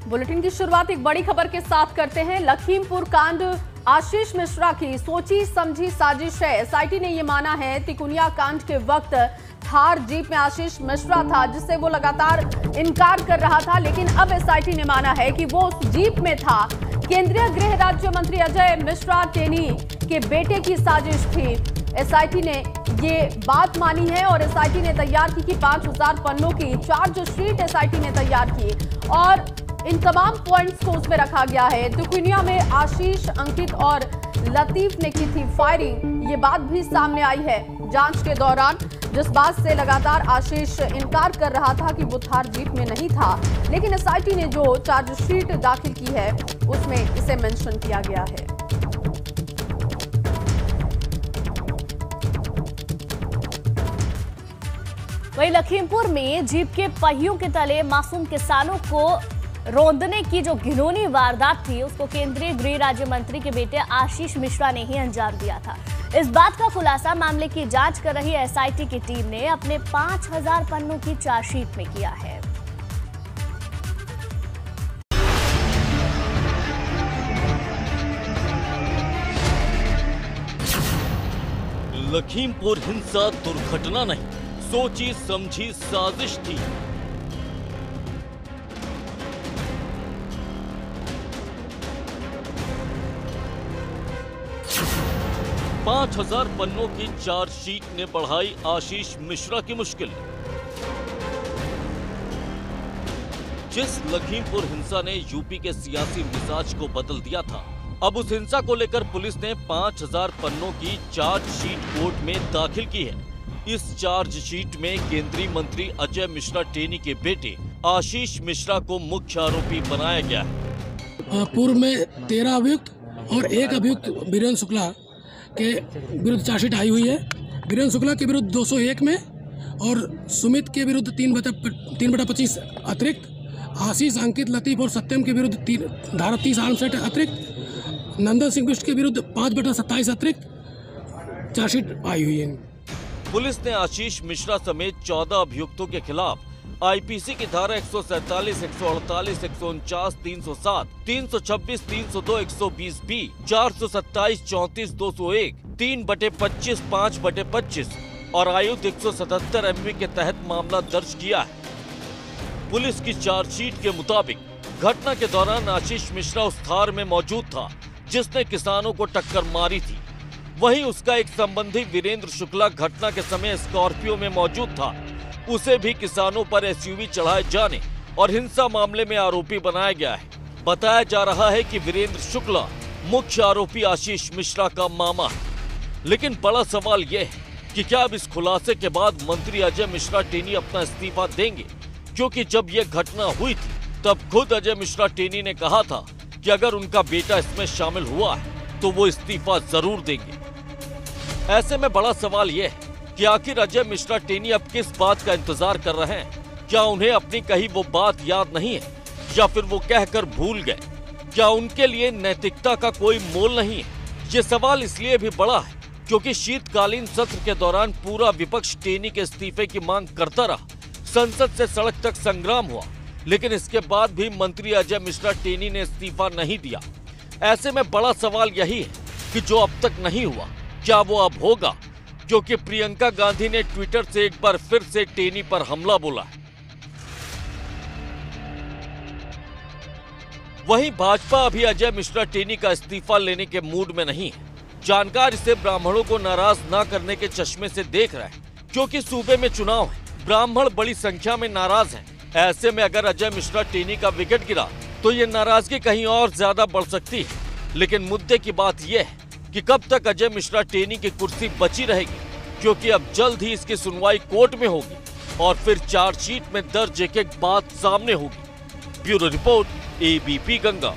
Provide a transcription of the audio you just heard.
Bulletin की शुरुआत एक बड़ी खबर के साथ करते हैं। लखीमपुर कांड आशीष मिश्रा की सोची समझी साजिश है। एसआईटी ने यह माना है तिकुनिया कांड के वक्त थार जीप में आशीष मिश्रा था, जिससे वो लगातार इनकार कर रहा था, लेकिन अब एसआईटी ने माना है कि वो उस जीप में था। केंद्रीय गृह राज्य मंत्री अजय मिश्रा टेनी के बेटे की साजिश थी। एसआईटी ने ये बात मानी है और एसआईटी ने तैयार की 5000 पन्नों की चार्जशीट एसआईटी ने तैयार की और इन तमाम पॉइंट्स को उसमें रखा गया है। तिकुनिया में आशीष, अंकित और लतीफ ने की थी फायरिंग, ये बात भी सामने आई है जांच के दौरान। जिस बात से लगातार आशीष इनकार कर रहा था कि वो थार जीप में नहीं था, लेकिन एसआईटी ने जो चार्जशीट दाखिल की है उसमें इसे मेंशन किया गया है। वहीं लखीमपुर में जीप के पहियों के तले मासूम किसानों को रौंदने की जो घिनौनी वारदात थी, उसको केंद्रीय गृह राज्य मंत्री के बेटे आशीष मिश्रा ने ही अंजाम दिया था। इस बात का खुलासा मामले की जांच कर रही एसआईटी की टीम ने अपने 5000 पन्नों की चार्जशीट में किया है। लखीमपुर हिंसा दुर्घटना नहीं, सोची समझी साजिश थी। पांच 5000 पन्नों की चार्जशीट ने बढ़ाई आशीष मिश्रा की मुश्किल। जिस लखीमपुर हिंसा ने यूपी के सियासी मिजाज को बदल दिया था, अब उस हिंसा को लेकर पुलिस ने 5000 पन्नों की चार्जशीट कोर्ट में दाखिल की है। इस चार्जशीट में केंद्रीय मंत्री अजय मिश्रा टेनी के बेटे आशीष मिश्रा को मुख्य आरोपी बनाया गया है। पूर्व में 13 अभियुक्त और एक अभियुक्त वीरेंद्र शुक्ला के विरुद्ध चार्जशीट आई हुई है। वीरेंद्र शुक्ला के विरुद्ध 201 में और सुमित के विरुद्ध 3/25 अतिरिक्त, आशीष, अंकित, लतीफ और सत्यम के विरुद्ध धारा 30 आर्म्स एक्ट अतिरिक्त, नंदन सिंह बिष्ट के विरुद्ध 5/27 अतिरिक्त चार्जशीट आई हुई है। पुलिस ने आशीष मिश्रा समेत 14 अभियुक्तों के खिलाफ आईपीसी की धारा 147, 148, 149, 307, 326, 302, 120 बी, 427, 34, 201, 3/25, 5/25 और आयुध 177 MV के तहत मामला दर्ज किया है। पुलिस की चार्जशीट के मुताबिक घटना के दौरान आशीष मिश्रा उस थार में मौजूद था जिसने किसानों को टक्कर मारी थी। वहीं उसका एक संबंधी वीरेंद्र शुक्ला घटना के समय स्कॉर्पियो में मौजूद था। उसे भी किसानों पर एसयूवी चढ़ाए जाने और हिंसा मामले में आरोपी बनाया गया है। बताया जा रहा है कि वीरेंद्र शुक्ला मुख्य आरोपी आशीष मिश्रा का मामा है। लेकिन बड़ा सवाल यह है कि क्या अब इस खुलासे के बाद मंत्री अजय मिश्रा टेनी अपना इस्तीफा देंगे? क्योंकि जब यह घटना हुई थी तब खुद अजय मिश्रा टेनी ने कहा था कि अगर उनका बेटा इसमें शामिल हुआ है तो वो इस्तीफा जरूर देंगे। ऐसे में बड़ा सवाल यह है कि आखिर अजय मिश्रा टेनी अब किस बात का इंतजार कर रहे हैं? क्या उन्हें अपनी कही वो बात याद नहीं है या फिर वो कहकर भूल गए? क्या उनके लिए नैतिकता का कोई मोल नहीं है? ये सवाल इसलिए भी बड़ा है क्योंकि शीतकालीन सत्र के दौरान पूरा विपक्ष टेनी के इस्तीफे की मांग करता रहा। संसद से सड़क तक संग्राम हुआ, लेकिन इसके बाद भी मंत्री अजय मिश्रा टेनी ने इस्तीफा नहीं दिया। ऐसे में बड़ा सवाल यही है कि जो अब तक नहीं हुआ, क्या वो अब होगा? क्योंकि प्रियंका गांधी ने ट्विटर से एक बार फिर से टेनी पर हमला बोला है। वहीं भाजपा अभी अजय मिश्रा टेनी का इस्तीफा लेने के मूड में नहीं है। जानकार इसे ब्राह्मणों को नाराज न करने के चश्मे से देख रहा है, क्योंकि सूबे में चुनाव है, ब्राह्मण बड़ी संख्या में नाराज हैं। ऐसे में अगर अजय मिश्रा टेनी का विकेट गिरा तो ये नाराजगी कहीं और ज्यादा बढ़ सकती है। लेकिन मुद्दे की बात यह है कि कब तक अजय मिश्रा टेनी की कुर्सी बची रहेगी, क्योंकि अब जल्द ही इसकी सुनवाई कोर्ट में होगी और फिर चार्जशीट में दर्ज एक एक बात सामने होगी। Bureau report, ABP Ganga.